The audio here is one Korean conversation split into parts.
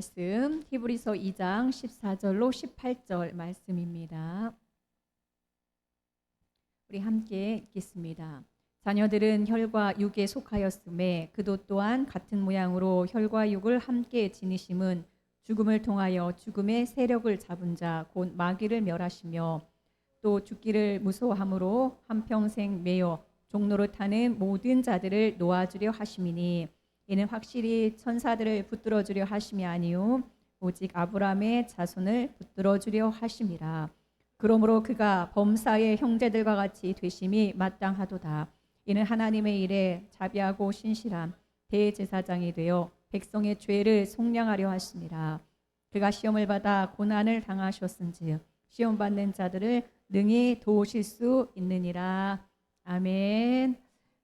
말씀 히브리서 2장 14절로 18절 말씀입니다. 우리 함께 읽겠습니다. 자녀들은 혈과 육에 속하였음에 그도 또한 같은 모양으로 혈과 육을 함께 지니심은 죽음을 통하여 죽음의 세력을 잡은 자 곧 마귀를 멸하시며 또 죽기를 무서워함으로 한평생 매여 종로로 타는 모든 자들을 놓아주려 하심이니 이는 확실히 천사들을 붙들어주려 하심이 아니요 오직 아브라함의 자손을 붙들어주려 하심이라. 그러므로 그가 범사의 형제들과 같이 되심이 마땅하도다. 이는 하나님의 일에 자비하고 신실한 대제사장이 되어 백성의 죄를 속량하려 하심이라. 그가 시험을 받아 고난을 당하셨은즉 시험 받는 자들을 능히 도우실 수 있느니라. 아멘.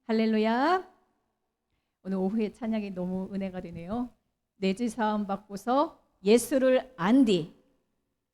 할렐루야. 오늘 오후에 찬양이 너무 은혜가 되네요. 내 죄 사함 받고서 예수를 안 뒤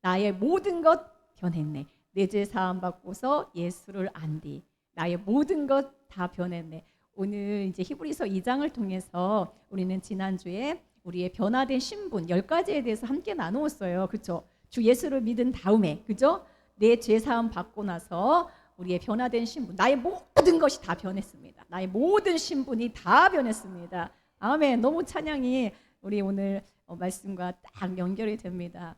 나의 모든 것 변했네. 내 죄 사함 받고서 예수를 안 뒤 나의 모든 것 다 변했네. 오늘 이제 히브리서 2장을 통해서 우리는 지난주에 우리의 변화된 신분 10가지에 대해서 함께 나누었어요. 그렇죠? 주 예수를 믿은 다음에, 그죠? 내 죄 사함 받고 나서 우리의 변화된 신분, 나의 모든 것이 다 변했습니다. 나의 모든 신분이 다 변했습니다. 아멘. 너무 찬양이 우리 오늘 말씀과 딱 연결이 됩니다.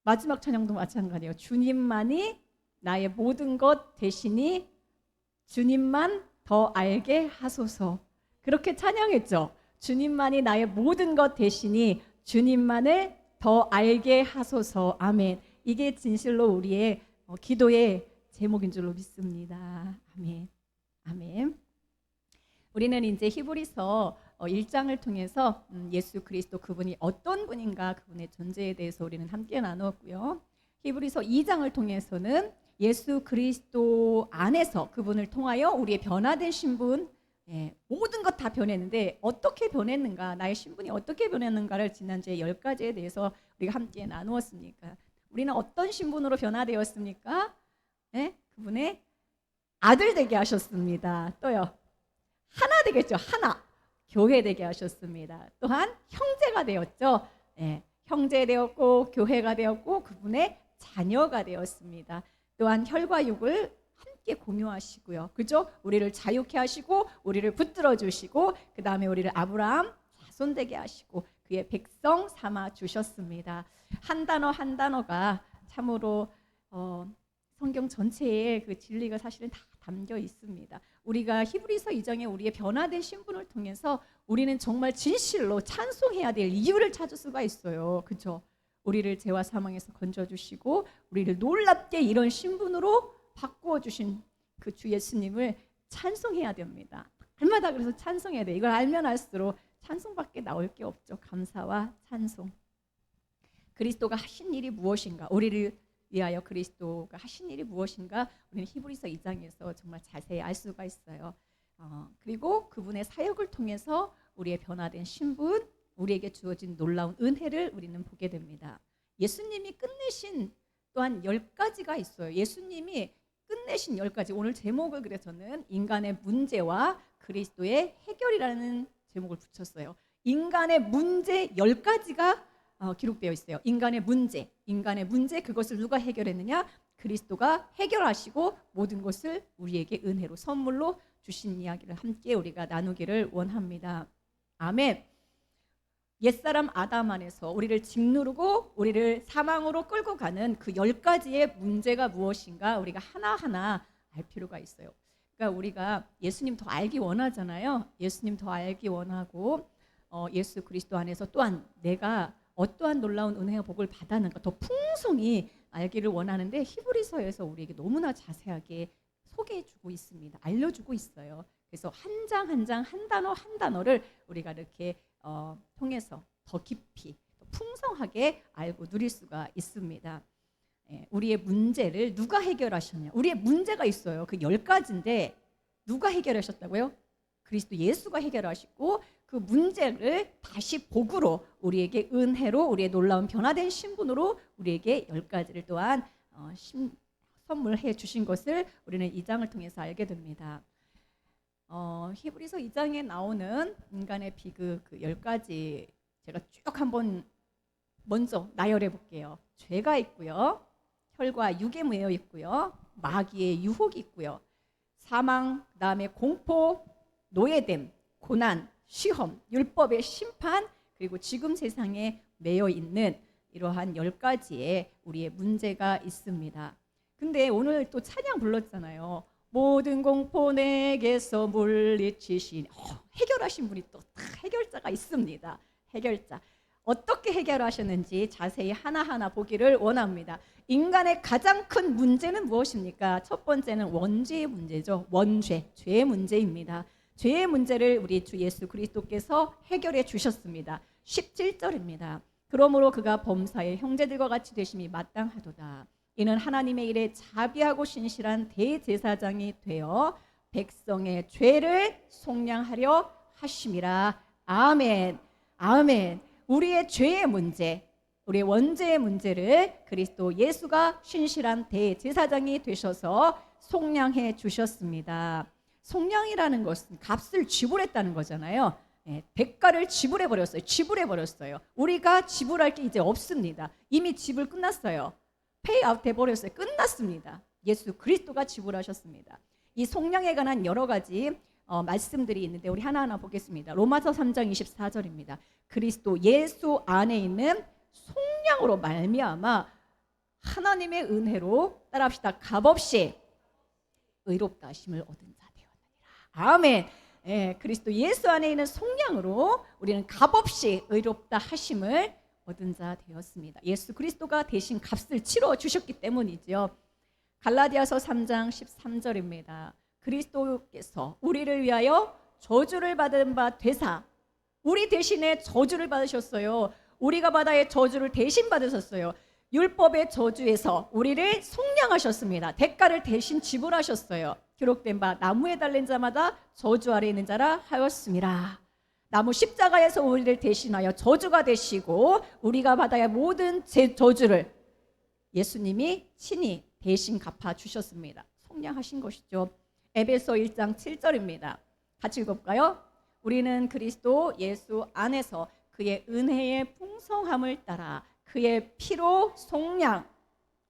마지막 찬양도 마찬가지예요. 주님만이 나의 모든 것 되시니 주님만 더 알게 하소서. 그렇게 찬양했죠. 주님만이 나의 모든 것 되시니 주님만을 더 알게 하소서. 아멘. 이게 진실로 우리의 기도의 제목인 줄로 믿습니다. 아멘. 아멘. 우리는 이제 히브리서 1장을 통해서 예수 그리스도 그분이 어떤 분인가 그분의 존재에 대해서 우리는 함께 나누었고요. 히브리서 2장을 통해서는 예수 그리스도 안에서 그분을 통하여 우리의 변화된 신분, 모든 것 다 변했는데 어떻게 변했는가, 나의 신분이 어떻게 변했는가를 지난주에 10가지에 대해서 우리가 함께 나누었습니까? 우리는 어떤 신분으로 변화되었습니까? 그분의 아들 되게 하셨습니다. 또요, 하나 되겠죠. 하나. 교회 되게 하셨습니다. 또한 형제가 되었죠. 형제 되었고 교회가 되었고 그분의 자녀가 되었습니다. 또한 혈과 육을 함께 공유하시고요. 그죠? 우리를 자유케 하시고 우리를 붙들어 주시고 그 다음에 우리를 아브라함 자손 되게 하시고 그의 백성 삼아 주셨습니다. 한 단어 한 단어가 참으로 성경 전체에 그 진리가 사실은 다 담겨 있습니다. 우리가 히브리서 2장에 우리의 변화된 신분을 통해서 우리는 정말 진실로 찬송해야 될 이유를 찾을 수가 있어요. 그렇죠? 우리를 죄와 사망에서 건져주시고 우리를 놀랍게 이런 신분으로 바꾸어 주신 그 주 예수님을 찬송해야 됩니다. 날마다 그래서 찬송해야 돼. 이걸 알면 알수록 찬송밖에 나올 게 없죠. 감사와 찬송. 그리스도가 하신 일이 무엇인가? 우리를 위하여 그리스도가 하신 일이 무엇인가? 우리는 히브리서 2장에서 정말 자세히 알 수가 있어요. 그리고 그분의 사역을 통해서 우리의 변화된 신분, 우리에게 주어진 놀라운 은혜를 우리는 보게 됩니다. 예수님이 끝내신 또한 10가지가 있어요. 예수님이 끝내신 10가지. 오늘 제목을 그래서 저는 인간의 문제와 그리스도의 해결이라는 제목을 붙였어요. 인간의 문제 10가지가 기록되어 있어요. 인간의 문제 그것을 누가 해결했느냐? 그리스도가 해결하시고 모든 것을 우리에게 은혜로 선물로 주신 이야기를 함께 우리가 나누기를 원합니다. 아멘. 옛사람 아담 안에서 우리를 짓누르고 우리를 사망으로 끌고 가는 그 10가지의 문제가 무엇인가 우리가 하나하나 알 필요가 있어요. 그러니까 우리가 예수님 더 알기 원하잖아요. 예수님 더 알기 원하고 예수 그리스도 안에서 또한 내가 어떠한 놀라운 은혜와 복을 받았는가 더 풍성히 알기를 원하는데 히브리서에서 우리에게 너무나 자세하게 소개해주고 있습니다. 알려주고 있어요. 그래서 한 장 한 장 한 단어 한 단어를 우리가 이렇게 통해서 더 깊이 더 풍성하게 알고 누릴 수가 있습니다. 우리의 문제를 누가 해결하셨냐? 우리의 문제가 있어요. 그 10가지인데 누가 해결하셨다고요? 그리스도 예수가 해결하시고 그 문제를 다시 복으로 우리에게 은혜로 우리의 놀라운 변화된 신분으로 우리에게 10가지를 또한 선물해 주신 것을 우리는 이 장을 통해서 알게 됩니다. 히브리서 2장에 나오는 인간의 비극 그 10가지 제가 쭉 한번 먼저 나열해 볼게요. 죄가 있고요. 혈과 육에 매여 있고요. 마귀의 유혹이 있고요. 사망, 그다음에 공포, 노예됨, 고난, 시험, 율법의 심판, 그리고 지금 세상에 매여 있는 이러한 10가지의 우리의 문제가 있습니다. 근데 오늘 또 찬양 불렀잖아요. 모든 공포 내게서 물리치신, 해결하신 분이 또 해결자가 있습니다. 해결자. 어떻게 해결하셨는지 자세히 하나하나 보기를 원합니다. 인간의 가장 큰 문제는 무엇입니까? 첫 번째는 원죄의 문제죠. 원죄, 죄의 문제입니다. 죄의 문제를 우리 주 예수 그리스도께서 해결해 주셨습니다. 17절입니다. 그러므로 그가 범사의 형제들과 같이 되심이 마땅하도다. 이는 하나님의 일에 자비하고 신실한 대제사장이 되어 백성의 죄를 속량하려 하심이라. 아멘. 아멘. 우리의 죄의 문제, 우리의 원죄의 문제를 그리스도 예수가 신실한 대제사장이 되셔서 속량해 주셨습니다. 속량이라는 것은 값을 지불했다는 거잖아요. 대가를 지불해 버렸어요. 우리가 지불할 게 이제 없습니다. 이미 지불 끝났어요. 페이아웃 돼 버렸어요. 끝났습니다. 예수 그리스도가 지불하셨습니다. 이 속량에 관한 여러 가지 말씀들이 있는데 우리 하나하나 보겠습니다. 로마서 3장 24절입니다. 그리스도 예수 안에 있는 속량으로 말미암아 하나님의 은혜로 따라합시다. 값없이 의롭다 하심을 얻은 자 되었느니라. 아멘. 그리스도 예수 안에 있는 속량으로 우리는 값없이 의롭다 하심을 얻은 자 되었습니다. 예수 그리스도가 대신 값을 치러 주셨기 때문이죠. 갈라디아서 3장 13절입니다. 그리스도께서 우리를 위하여 저주를 받은 바 되사 우리 대신에 저주를 받으셨어요. 우리가 바다의 저주를 대신 받으셨어요. 율법의 저주에서 우리를 속량하셨습니다. 대가를 대신 지불하셨어요. 기록된 바 나무에 달린 자마다 저주 아래 있는 자라 하였습니다. 나무 십자가에서 우리를 대신하여 저주가 되시고 우리가 바다의 모든 저주를 예수님이 친히 대신 갚아주셨습니다. 속량하신 것이죠. 에베소 1장 7절입니다. 같이 읽어볼까요? 우리는 그리스도 예수 안에서 그의 은혜의 풍성함을 따라 그의 피로 속량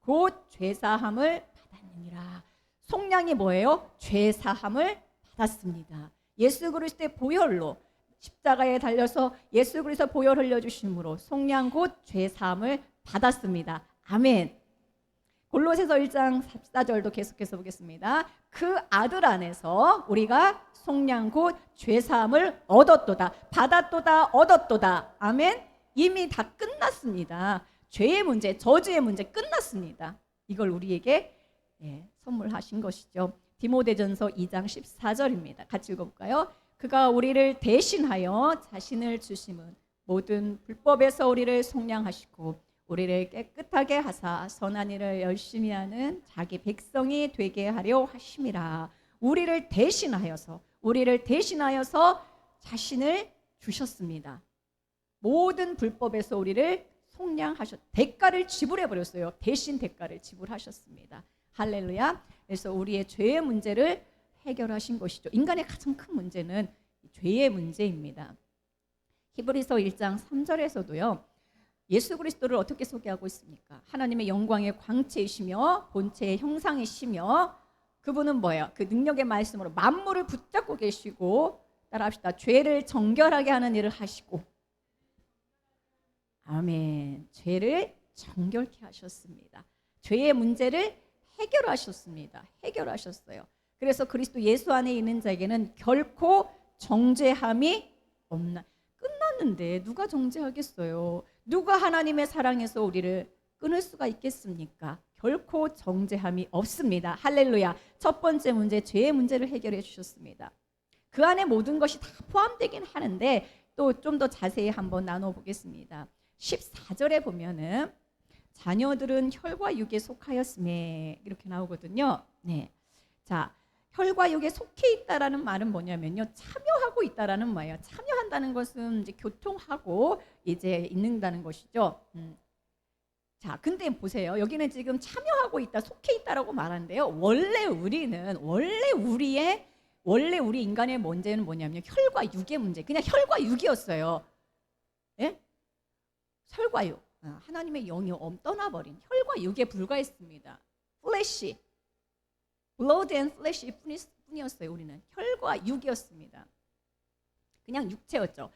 곧 죄사함을 받았느니라. 속량이 뭐예요? 죄사함을 받았습니다. 예수 그리스도의 보혈로 십자가에 달려서 예수 그리스도 보혈 흘려주심으로 속량 곧 죄사함을 받았습니다. 아멘. 골로새서 1장 14절도 계속해서 보겠습니다. 그 아들 안에서 우리가 속량 곧 죄사함을 얻었도다. 받았도다. 얻었도다. 아멘. 이미 다 끝났습니다. 죄의 문제, 저주의 문제 끝났습니다. 이걸 우리에게 선물하신 것이죠. 디모데전서 2장 14절입니다. 같이 읽어볼까요? 그가 우리를 대신하여 자신을 주심은 모든 불법에서 우리를 속량하시고 우리를 깨끗하게 하사 선한 일을 열심히 하는 자기 백성이 되게 하려 하심이라. 우리를 대신하여서 자신을 주셨습니다. 모든 불법에서 우리를 대가를 지불해 버렸어요. 대신 대가를 지불하셨습니다. 할렐루야. 그래서 우리의 죄의 문제를 해결하신 것이죠. 인간의 가장 큰 문제는 죄의 문제입니다. 히브리서 1장 3절에서도요. 예수 그리스도를 어떻게 소개하고 있습니까? 하나님의 영광의 광채이시며 본체의 형상이시며 그분은 뭐예요? 그 능력의 말씀으로 만물을 붙잡고 계시고 따라합시다. 죄를 정결하게 하는 일을 하시고 아멘. 죄를 정결케 하셨습니다. 죄의 문제를 해결하셨습니다. 해결하셨어요. 그래서 그리스도 예수 안에 있는 자에게는 결코 정죄함이 없나. 끝났는데 누가 정죄하겠어요? 누가 하나님의 사랑에서 우리를 끊을 수가 있겠습니까? 결코 정죄함이 없습니다. 할렐루야. 첫 번째 문제, 죄의 문제를 해결해 주셨습니다. 그 안에 모든 것이 다 포함되긴 하는데 또 좀 더 자세히 한번 나눠보겠습니다. 14절에 보면은 자녀들은 혈과 육에 속하였음에 이렇게 나오거든요. 네. 자, 혈과 육에 속해 있다라는 말은 뭐냐면요. 참여하고 있다라는 말이에요. 참여한다는 것은 이제 교통하고 이제 있는다는 것이죠. 자, 근데 보세요. 여기는 지금 참여하고 있다, 속해 있다라고 말하는데요. 원래 우리 인간의 문제는 뭐냐면 혈과 육의 문제. 그냥 혈과 육이었어요. 예? 혈과 육. 하나님의 영이 떠나버린 혈과 육에 불과했습니다. 플래시, blood and flesh 뿐이었어요. 우리는 혈과 육이었습니다. 그냥 육체였죠.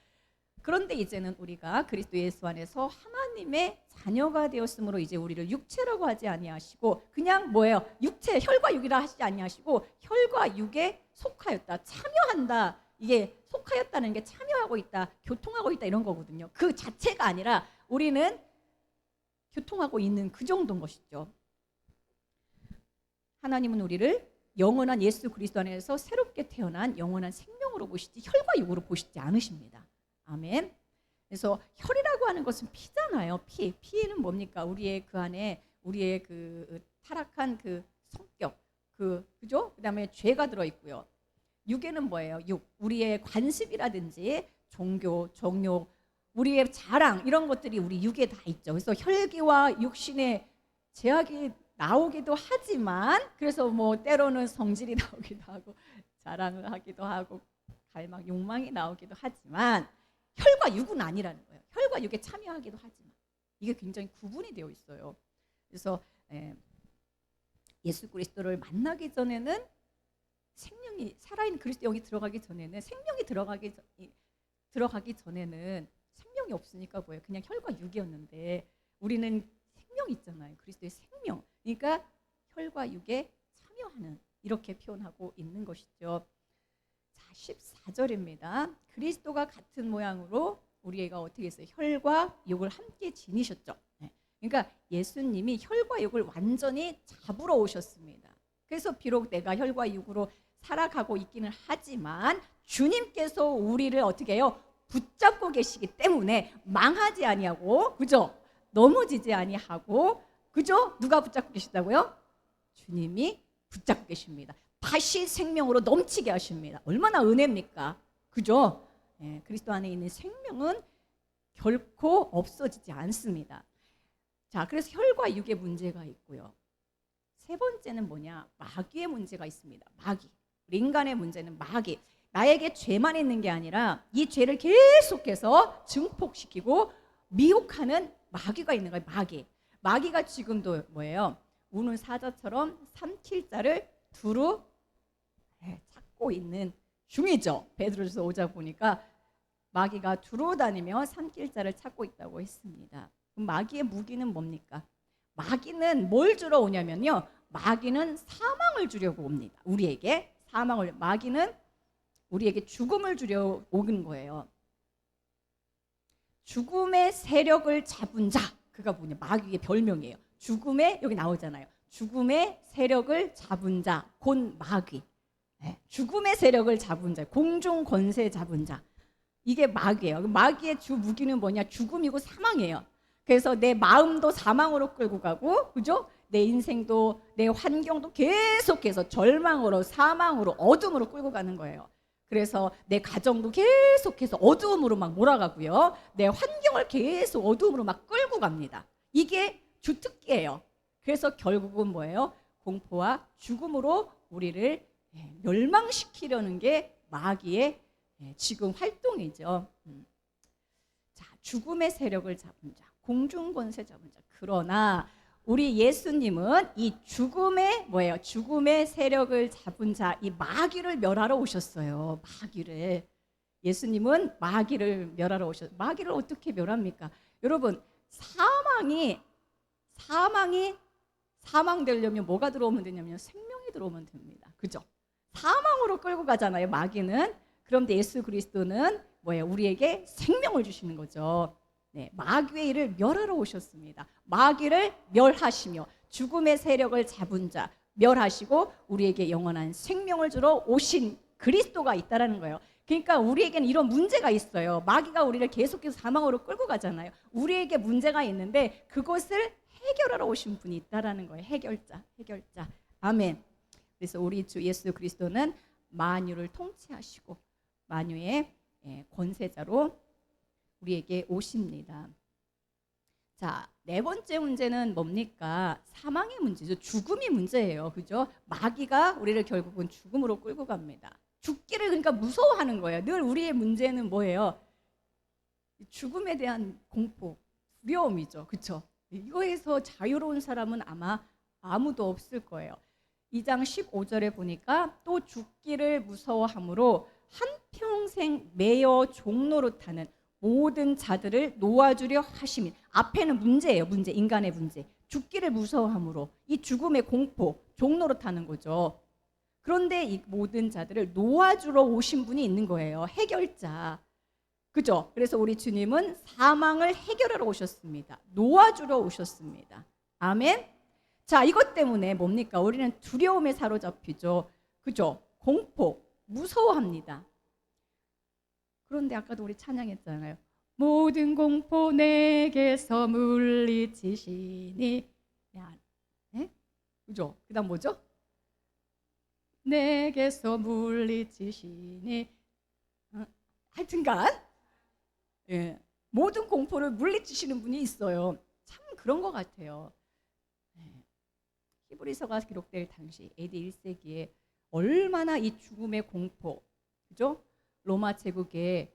그런데 이제는 우리가 그리스도 예수 안에서 하나님의 자녀가 되었으므로 이제 우리를 육체라고 하지 아니하시고 그냥 뭐예요? 육체, 혈과 육이라 하시지 아니하시고 혈과 육에 속하였다, 참여한다. 이게 속하였다는 게 참여하고 있다, 교통하고 있다 이런 거거든요. 그 자체가 아니라 우리는 교통하고 있는 그 정도인 것이죠. 하나님은 우리를 영원한 예수 그리스도 안에서 새롭게 태어난 영원한 생명으로 보시지 혈과 육으로 보시지 않으십니다. 아멘. 그래서 혈이라고 하는 것은 피잖아요. 피는 뭡니까? 우리의 그 안에 우리의 그 타락한 그 성격, 그죠? 그다음에 죄가 들어 있고요. 육에는 뭐예요? 우리의 관습이라든지 종교, 정욕, 우리의 자랑 이런 것들이 우리 육에 다 있죠. 그래서 혈기와 육신의 제약이 나오기도 하지만 그래서 뭐 때로는 성질이 나오기도 하고 자랑을 하기도 하고 갈망, 욕망이 나오기도 하지만 혈과 육은 아니라는 거예요. 혈과 육에 참여하기도 하지만 이게 굉장히 구분이 되어 있어요. 그래서 예수 그리스도를 만나기 전에는 생명이 살아있는 그리스도 영이 들어가기 전에는 생명이 들어가기 전에는 생명이 없으니까 뭐예요? 그냥 혈과 육이었는데 우리는 생명이 있잖아요. 그리스도의 생명. 그러니까 혈과 육에 참여하는 이렇게 표현하고 있는 것이죠. 자, 14절입니다. 그리스도가 같은 모양으로 우리가 어떻게 했어요? 혈과 육을 함께 지니셨죠. 그러니까 예수님이 혈과 육을 완전히 잡으러 오셨습니다. 그래서 비록 내가 혈과 육으로 살아가고 있기는 하지만 주님께서 우리를 어떻게 해요? 붙잡고 계시기 때문에 망하지 아니하고, 그죠? 넘어지지 아니하고, 그죠? 누가 붙잡고 계시다고요? 주님이 붙잡고 계십니다. 다시 생명으로 넘치게 하십니다. 얼마나 은혜입니까? 그죠? 그리스도 안에 있는 생명은 결코 없어지지 않습니다. 자, 그래서 혈과 육의 문제가 있고요. 세 번째는 뭐냐? 마귀의 문제가 있습니다. 마귀. 우리 인간의 문제는 마귀. 나에게 죄만 있는 게 아니라 이 죄를 계속해서 증폭시키고 미혹하는 마귀가 있는 거예요. 마귀가 지금도 뭐예요? 우는 사자처럼 삼킬자를 두루 찾고 있는 중이죠. 베드로전서 5장 보니까 마귀가 두루 다니며 삼킬자를 찾고 있다고 했습니다. 그럼 마귀의 무기는 뭡니까? 마귀는 뭘 주러 오냐면요. 마귀는 사망을 주려고 옵니다. 우리에게 마귀는 우리에게 죽음을 주려 오는 거예요. 죽음의 세력을 잡은 자, 그가 뭐냐? 마귀의 별명이에요. 죽음의, 여기 나오잖아요. 죽음의 세력을 잡은 자, 곧 마귀. 죽음의 세력을 잡은 자, 공중 권세 잡은 자. 이게 마귀예요. 마귀의 주 무기는 뭐냐? 죽음이고 사망이에요. 그래서 내 마음도 사망으로 끌고 가고, 그죠? 내 인생도 내 환경도 계속해서 절망으로, 사망으로, 어둠으로 끌고 가는 거예요. 그래서 내 가정도 계속해서 어두움으로 막 몰아가고요. 내 환경을 계속 어두움으로 막 끌고 갑니다. 이게 주특기예요. 그래서 결국은 뭐예요? 공포와 죽음으로 우리를 멸망시키려는 게 마귀의 지금 활동이죠. 자, 죽음의 세력을 잡은 자, 공중권세 잡은 자. 그러나 우리 예수님은 이 죽음의 뭐예요? 죽음의 세력을 잡은 자, 이 마귀를 멸하러 오셨어요. 마귀를. 예수님은 마귀를 멸하러 오셨어요. 마귀를 어떻게 멸합니까? 여러분, 사망되려면 뭐가 들어오면 되냐면 생명이 들어오면 됩니다. 그죠? 사망으로 끌고 가잖아요, 마귀는. 그런데 예수 그리스도는 뭐예요? 우리에게 생명을 주시는 거죠. 네, 마귀의 일을 멸하러 오셨습니다. 마귀를 멸하시며 죽음의 세력을 잡은 자 멸하시고 우리에게 영원한 생명을 주러 오신 그리스도가 있다라는 거예요. 그러니까 우리에게는 이런 문제가 있어요. 마귀가 우리를 계속해서 사망으로 끌고 가잖아요. 우리에게 문제가 있는데 그것을 해결하러 오신 분이 있다라는 거예요. 해결자. 아멘. 그래서 우리 주 예수 그리스도는 만유를 통치하시고 만유의 권세자로 우리에게 오십니다. 자, 네 번째 문제는 뭡니까? 사망의 문제죠. 죽음이 문제예요. 그죠? 마귀가 우리를 결국은 죽음으로 끌고 갑니다. 죽기를 그러니까 무서워하는 거예요. 늘 우리의 문제는 뭐예요? 죽음에 대한 공포, 두려움이죠. 그렇죠? 이거에서 자유로운 사람은 아마 아무도 없을 거예요. 2장 15절에 보니까 또 죽기를 무서워함으로 한평생 매여 종노릇하는 모든 자들을 놓아주려 하심이. 앞에는 문제예요. 문제, 인간의 문제. 죽기를 무서워함으로, 이 죽음의 공포, 종노릇하는 거죠. 그런데 이 모든 자들을 놓아주러 오신 분이 있는 거예요. 해결자. 그죠? 그래서 우리 주님은 사망을 해결하러 오셨습니다. 놓아주러 오셨습니다. 아멘. 자, 이것 때문에 뭡니까? 우리는 두려움에 사로잡히죠. 그죠? 공포, 무서워합니다. 그런데 아까도 우리 찬양했잖아요. 모든 공포 내게서 물리치시니. 네? 그죠? 그 다음 뭐죠? 내게서 물리치시니. 하여튼간 예, 모든 공포를 물리치시는 분이 있어요. 참 그런 것 같아요. 히브리서가 기록될 당시 AD 1세기에 얼마나 이 죽음의 공포, 그죠? 로마 제국의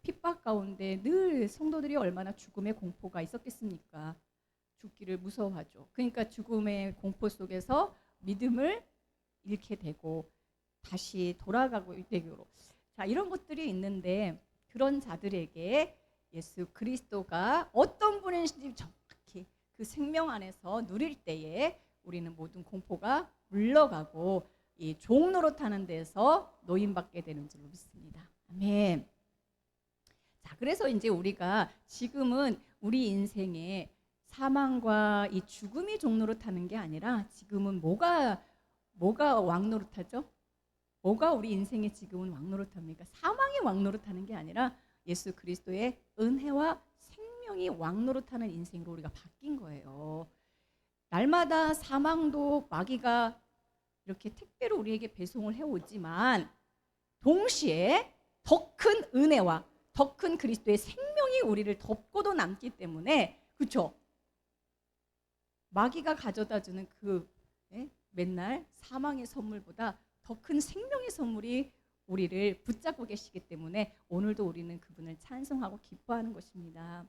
핍박 가운데 늘 성도들이 얼마나 죽음의 공포가 있었겠습니까? 죽기를 무서워하죠. 그러니까 죽음의 공포 속에서 믿음을 잃게 되고 다시 돌아가고 되기로. 자, 이런 것들이 있는데 그런 자들에게 예수 그리스도가 어떤 분인지 정확히 그 생명 안에서 누릴 때에 우리는 모든 공포가 물러가고 이 종노릇하는 데서 노임받게 되는 줄로 믿습니다. 아멘. 자, 그래서 이제 우리가 지금은 우리 인생에 사망과 이 죽음이 종노릇하는 게 아니라 지금은 뭐가 왕노릇하죠? 뭐가 우리 인생에 지금은 왕노릇합니까? 사망이 왕노릇하는 게 아니라 예수 그리스도의 은혜와 생명이 왕노릇하는 인생으로 우리가 바뀐 거예요. 날마다 사망도 마귀가 이렇게 택배로 우리에게 배송을 해오지만 동시에 더 큰 은혜와 더 큰 그리스도의 생명이 우리를 덮고도 남기 때문에, 그렇죠? 마귀가 가져다주는 그 맨날 사망의 선물보다 더 큰 생명의 선물이 우리를 붙잡고 계시기 때문에 오늘도 우리는 그분을 찬송하고 기뻐하는 것입니다.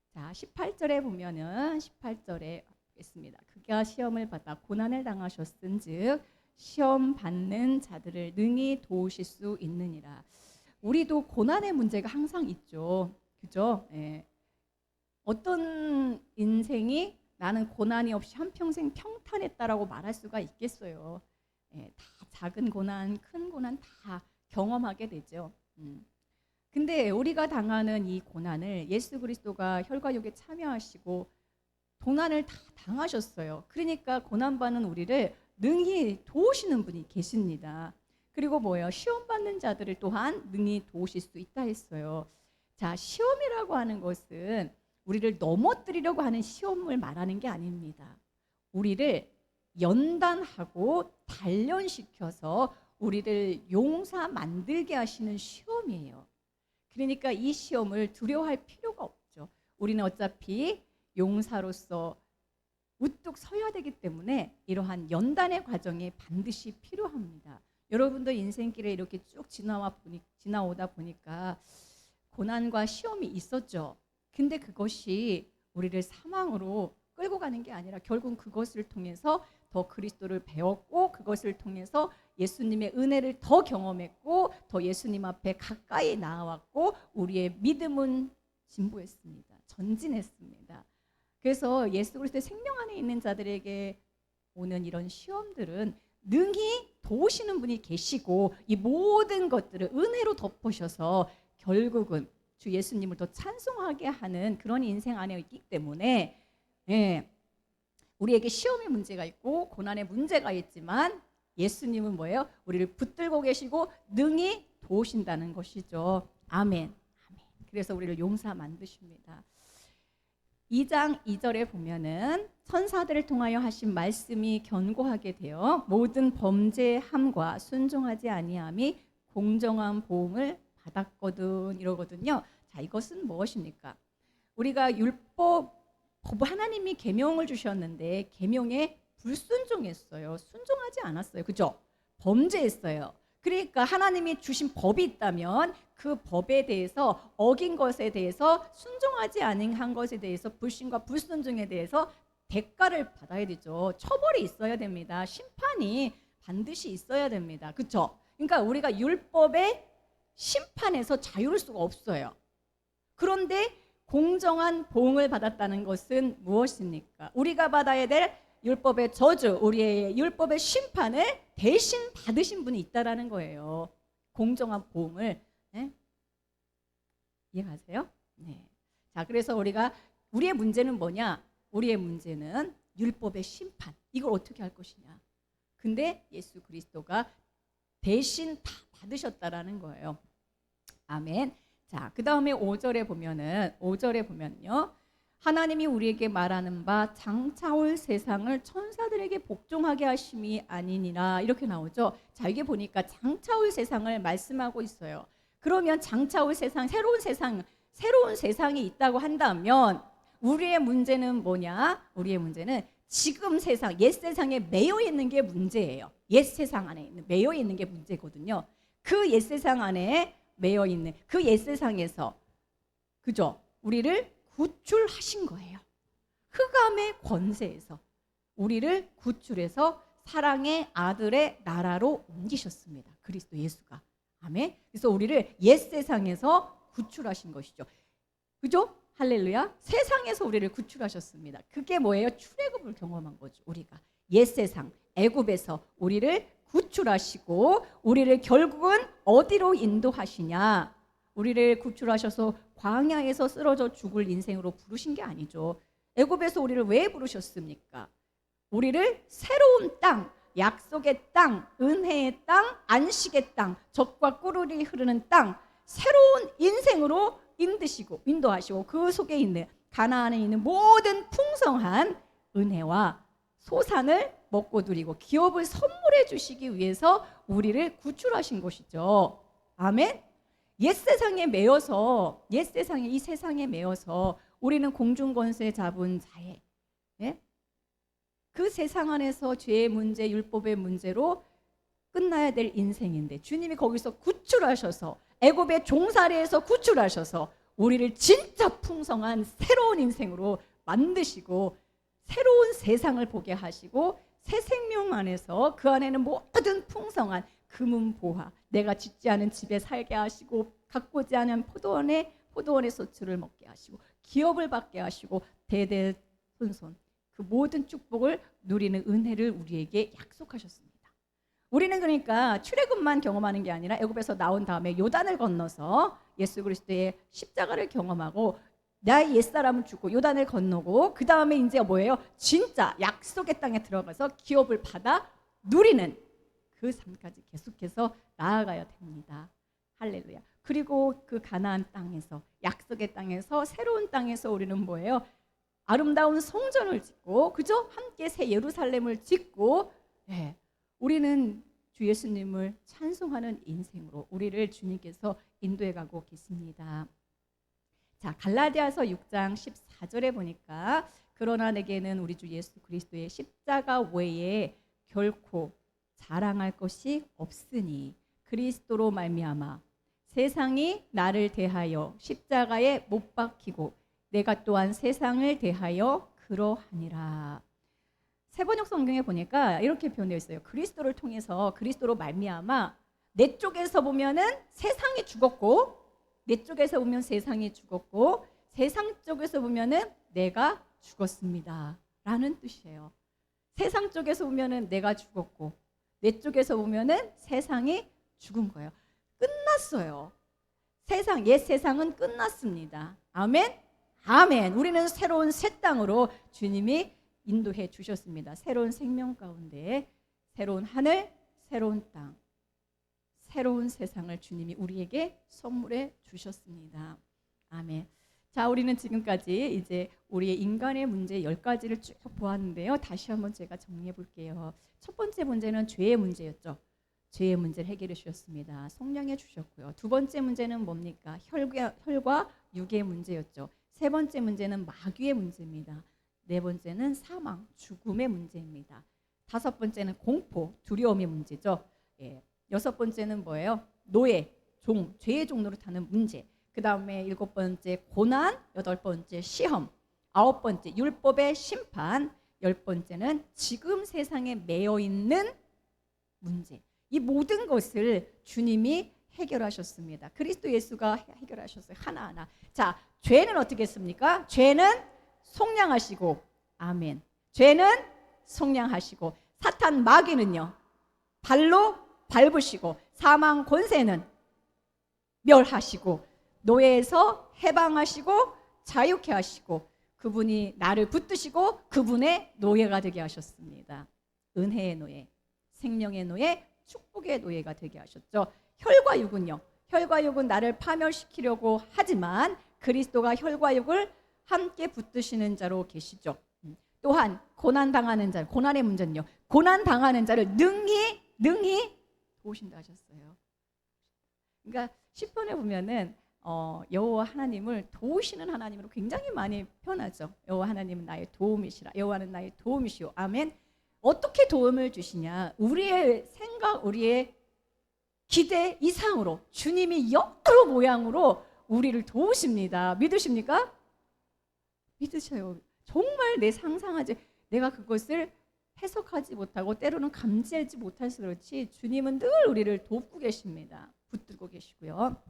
자, 18절에 보면은 18절에 보겠습니다. 그가 시험을 받아 고난을 당하셨은즉 시험 받는 자들을 능히 도우실 수 있느니라. 우리도 고난의 문제가 항상 있죠. 그죠? 예. 어떤 인생이 나는 고난이 없이 한평생 평탄했다라고 말할 수가 있겠어요. 예, 다 작은 고난, 큰 고난 다 경험하게 되죠. 근데 우리가 당하는 이 고난을 예수 그리스도가 혈과 육에 참여하시고 고난을 다 당하셨어요. 그러니까 고난받는 우리를 능히 도우시는 분이 계십니다. 그리고 뭐예요? 시험받는 자들을 또한 능히 도우실 수 있다 했어요. 자, 시험이라고 하는 것은 우리를 넘어뜨리려고 하는 시험을 말하는 게 아닙니다. 우리를 연단하고 단련시켜서 우리를 용사 만들게 하시는 시험이에요. 그러니까 이 시험을 두려워할 필요가 없죠. 우리는 어차피 용사로서 우뚝 서야 되기 때문에 이러한 연단의 과정이 반드시 필요합니다. 여러분도 인생길에 이렇게 쭉 지나오다 보니까 고난과 시험이 있었죠. 근데 그것이 우리를 사망으로 끌고 가는 게 아니라 결국 그것을 통해서 더 그리스도를 배웠고 그것을 통해서 예수님의 은혜를 더 경험했고 더 예수님 앞에 가까이 나아왔고 우리의 믿음은 진보했습니다. 전진했습니다. 그래서 예수 그리스도의 생명 안에 있는 자들에게 오는 이런 시험들은 능히 도우시는 분이 계시고 이 모든 것들을 은혜로 덮으셔서 결국은 주 예수님을 더 찬송하게 하는 그런 인생 안에 있기 때문에 우리에게 시험의 문제가 있고 고난의 문제가 있지만 예수님은 뭐예요? 우리를 붙들고 계시고 능히 도우신다는 것이죠. 아멘. 아멘. 그래서 우리를 용사 만드십니다. 2장 2절에 보면은 천사들을 통하여 하신 말씀이 견고하게 되어 모든 범죄함과 순종하지 아니함이 공정한 보응을 받았거든 이러거든요. 자, 이것은 무엇입니까? 우리가 율법 하나님이 계명을 주셨는데 계명에 불순종했어요. 순종하지 않았어요. 그죠? 범죄했어요. 그러니까 하나님이 주신 법이 있다면 그 법에 대해서 어긴 것에 대해서 순종하지 않은 것에 대해서 불신과 불순종에 대해서 대가를 받아야 되죠. 처벌이 있어야 됩니다. 심판이 반드시 있어야 됩니다. 그렇죠? 그러니까 우리가 율법의 심판에서 자유로울 수가 없어요. 그런데 공정한 보응을 받았다는 것은 무엇입니까? 우리가 받아야 될 율법의 저주, 우리의 율법의 심판을 대신 받으신 분이 있다라는 거예요. 공정한 보응을. 네? 이해가세요? 네. 자, 그래서 우리의 문제는 뭐냐? 우리의 문제는 율법의 심판. 이걸 어떻게 할 것이냐? 근데 예수 그리스도가 대신 다 받으셨다라는 거예요. 아멘. 자, 그 다음에 5절에 보면요. 하나님이 우리에게 말하는 바 장차올 세상을 천사들에게 복종하게 하심이 아니니라 이렇게 나오죠. 자, 이게 보니까 장차올 세상을 말씀하고 있어요. 그러면 장차올 세상, 새로운 세상이 있다고 한다면 우리의 문제는 뭐냐? 우리의 문제는 지금 세상, 옛 세상에 매여 있는 게 문제예요. 옛 세상 안에 매여 있는 게 문제거든요. 그 옛 세상 안에 매여 있는 그 옛 세상에서 그죠? 우리를 구출하신 거예요. 흑암의 권세에서 우리를 구출해서 사랑의 아들의 나라로 옮기셨습니다. 그리스도 예수가. 아멘. 그래서 우리를 옛 세상에서 구출하신 것이죠. 그죠? 할렐루야. 세상에서 우리를 구출하셨습니다. 그게 뭐예요? 출애굽을 경험한 거죠. 우리가 옛 세상 애굽에서 우리를 구출하시고 우리를 결국은 어디로 인도하시냐? 우리를 구출하셔서 광야에서 쓰러져 죽을 인생으로 부르신 게 아니죠. 애굽에서 우리를 왜 부르셨습니까? 우리를 새로운 땅, 약속의 땅, 은혜의 땅, 안식의 땅, 젖과 꿀이 흐르는 땅, 새로운 인생으로 인도하시고 그 속에 있는 가나안에 있는 모든 풍성한 은혜와 소산을 먹고 누리고 기업을 선물해 주시기 위해서 우리를 구출하신 것이죠. 아멘. 옛 세상에 매여서 이 세상에 매여서 우리는 공중 권세 잡은 자에 그 세상 안에서 죄의 문제, 율법의 문제로 끝나야 될 인생인데 주님이 거기서 구출하셔서 애굽의 종살이에서 구출하셔서 우리를 진짜 풍성한 새로운 인생으로 만드시고 새로운 세상을 보게 하시고 새 생명 안에서 그 안에는 모든 풍성한 금은보화 내가 짓지 않은 집에 살게 하시고 가꾸지 않은 포도원의 소출을 먹게 하시고 기업을 받게 하시고 대대손손 그 모든 축복을 누리는 은혜를 우리에게 약속하셨습니다. 우리는 그러니까 출애굽만 경험하는 게 아니라 애굽에서 나온 다음에 요단을 건너서 예수 그리스도의 십자가를 경험하고 나의 옛사람은 죽고 요단을 건너고 그 다음에 이제 뭐예요? 진짜 약속의 땅에 들어가서 기업을 받아 누리는 그 삶까지 계속해서 나아가야 됩니다. 할렐루야. 그리고 그 가나안 땅에서 약속의 땅에서 새로운 땅에서 우리는 뭐예요? 아름다운 성전을 짓고 그죠? 함께 새 예루살렘을 짓고 우리는 주 예수님을 찬송하는 인생으로 우리를 주님께서 인도해 가고 계십니다. 자, 갈라디아서 6장 14절에 보니까 그러나 내게는 우리 주 예수 그리스도의 십자가 외에 결코 자랑할 것이 없으니 그리스도로 말미암아 세상이 나를 대하여 십자가에 못 박히고 내가 또한 세상을 대하여 그러하니라. 세번역 성경에 보니까 이렇게 표현되어 있어요. 그리스도를 통해서 그리스도로 말미암아 내 쪽에서 보면은 세상이 죽었고 내 쪽에서 보면 세상이 죽었고 세상 쪽에서 보면은 내가 죽었습니다 라는 뜻이에요. 세상 쪽에서 보면은 내가 죽었고 내 쪽에서 보면은 세상이 죽은 거예요. 끝났어요. 옛 세상은 끝났습니다. 아멘. 아멘. 우리는 새로운 새 땅으로 주님이 인도해 주셨습니다. 새로운 생명 가운데 새로운 하늘, 새로운 땅, 새로운 세상을 주님이 우리에게 선물해 주셨습니다. 아멘. 자, 우리는 지금까지 이제 우리의 인간의 문제 10가지를 쭉 보았는데요. 다시 한번 제가 정리해 볼게요. 첫 번째 문제는 죄의 문제였죠. 죄의 문제를 해결해 주셨습니다. 성령에 주셨고요. 두 번째 문제는 뭡니까? 혈과 육의 문제였죠. 세 번째 문제는 마귀의 문제입니다. 네 번째는 사망, 죽음의 문제입니다. 다섯 번째는 공포, 두려움의 문제죠. 6번째는 뭐예요? 노예, 종, 죄의 종로로 타는 문제. 그 다음에 7번째 고난, 8번째 시험, 9번째 율법의 심판, 10번째는 지금 세상에 매여 있는 문제. 이 모든 것을 주님이 해결하셨습니다. 그리스도 예수가 해결하셨어요. 하나하나. 자, 죄는 어떻게 했습니까? 죄는 속량하시고, 아멘. 죄는 속량하시고, 사탄 마귀는요, 발로 밟으시고, 사망 권세는 멸하시고, 노예에서 해방하시고 자유케 하시고, 그분이 나를 붙드시고 그분의 노예가 되게 하셨습니다. 은혜의 노예, 생명의 노예, 축복의 노예가 되게 하셨죠. 혈과 육은요, 혈과 육은 나를 파멸시키려고 하지만 그리스도가 혈과 육을 함께 붙드시는 자로 계시죠. 또한 고난당하는 자, 고난의 문제는요, 고난당하는 자를 능히 도우신다 하셨어요. 그러니까 10번에 보면은 여호와 하나님을 도우시는 하나님으로 굉장히 많이 표현하죠. 여호와 하나님은 나의 도움이시라. 여호와는 나의 도움이시오. 아멘. 어떻게 도움을 주시냐? 우리의 생각, 우리의 기대 이상으로 주님이 여러 모양으로 우리를 도우십니다. 믿으십니까? 믿으셔요. 정말 내 상상하지, 내가 그것을 해석하지 못하고 때로는 감지하지 못해서 그렇지 주님은 늘 우리를 돕고 계십니다. 붙들고 계시고요.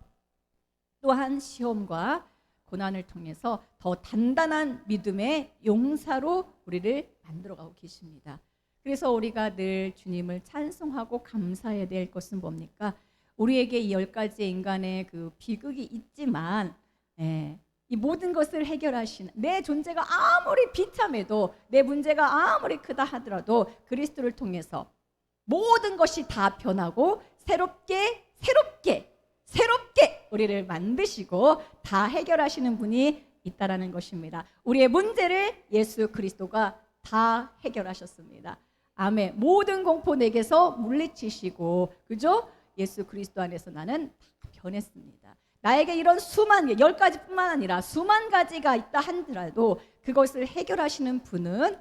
또한 시험과 고난을 통해서 더 단단한 믿음의 용사로 우리를 만들어가고 계십니다. 그래서 우리가 늘 주님을 찬송하고 감사해야 될 것은 뭡니까? 우리에게 이 10가지의 인간의 그 비극이 있지만, 이 모든 것을 해결하신, 내 존재가 아무리 비참해도, 내 문제가 아무리 크다 하더라도 그리스도를 통해서 모든 것이 다 변하고 새롭게 우리를 만드시고 다 해결하시는 분이 있다라는 것입니다. 우리의 문제를 예수 그리스도가 다 해결하셨습니다. 아멘. 모든 공포 내게서 물리치시고, 그죠? 예수 그리스도 안에서 나는 다 변했습니다. 나에게 이런 수만 개, 10가지뿐만 아니라 수만 가지가 있다 하더라도 그것을 해결하시는 분은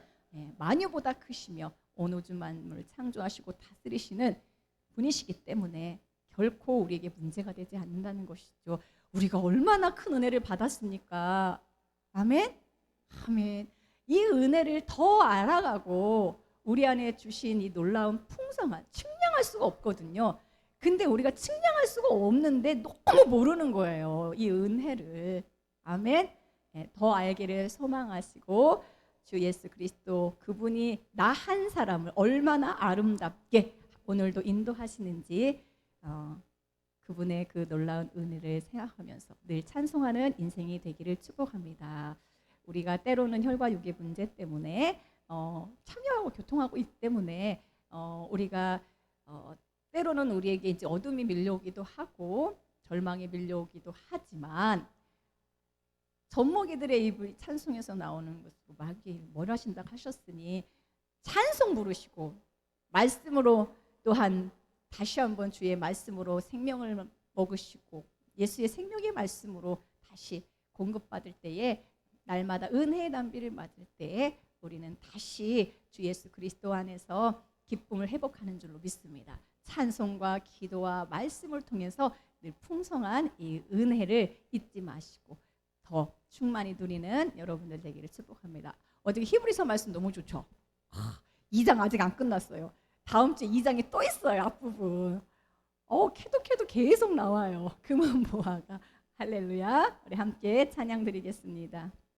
만유보다 크시며 온 우주 만물을 창조하시고 다스리시는 분이시기 때문에 결코 우리에게 문제가 되지 않는다는 것이죠. 우리가 얼마나 큰 은혜를 받았습니까? 아멘? 아멘. 이 은혜를 더 알아가고 우리 안에 주신 이 놀라운 풍성한, 측량할 수가 없거든요. 근데 우리가 측량할 수가 없는데 너무 모르는 거예요, 이 은혜를. 아멘. 더 알기를 소망하시고 주 예수 그리스도 그분이 나 한 사람을 얼마나 아름답게 오늘도 인도하시는지 그분의 그 놀라운 은혜를 생각하면서 늘 찬송하는 인생이 되기를 축복합니다. 우리가 때로는 혈과 육의 문제 때문에 참여하고 교통하고 있기 때문에 우리가 때로는 우리에게 이제 어둠이 밀려오기도 하고 절망이 밀려오기도 하지만, 젖먹이들의 입을 찬송에서 나오는 것으로 마귀 뭘 하신다 하셨으니 찬송 부르시고 말씀으로 또한 다시 한번 주의 말씀으로 생명을 먹으시고 예수의 생명의 말씀으로 다시 공급받을 때에, 날마다 은혜의 담비를 맞을 때에 우리는 다시 주 예수 그리스도 안에서 기쁨을 회복하는 줄로 믿습니다. 찬송과 기도와 말씀을 통해서 늘 풍성한 이 은혜를 잊지 마시고 더 충만히 누리는 여러분들 되기를 축복합니다. 어저께 히브리서 말씀 너무 좋죠? 2장 아직 안 끝났어요. 다음 주에 2장이 또 있어요, 앞부분. 캐도 계속 나와요. 금은 보화가. 할렐루야. 우리 함께 찬양 드리겠습니다.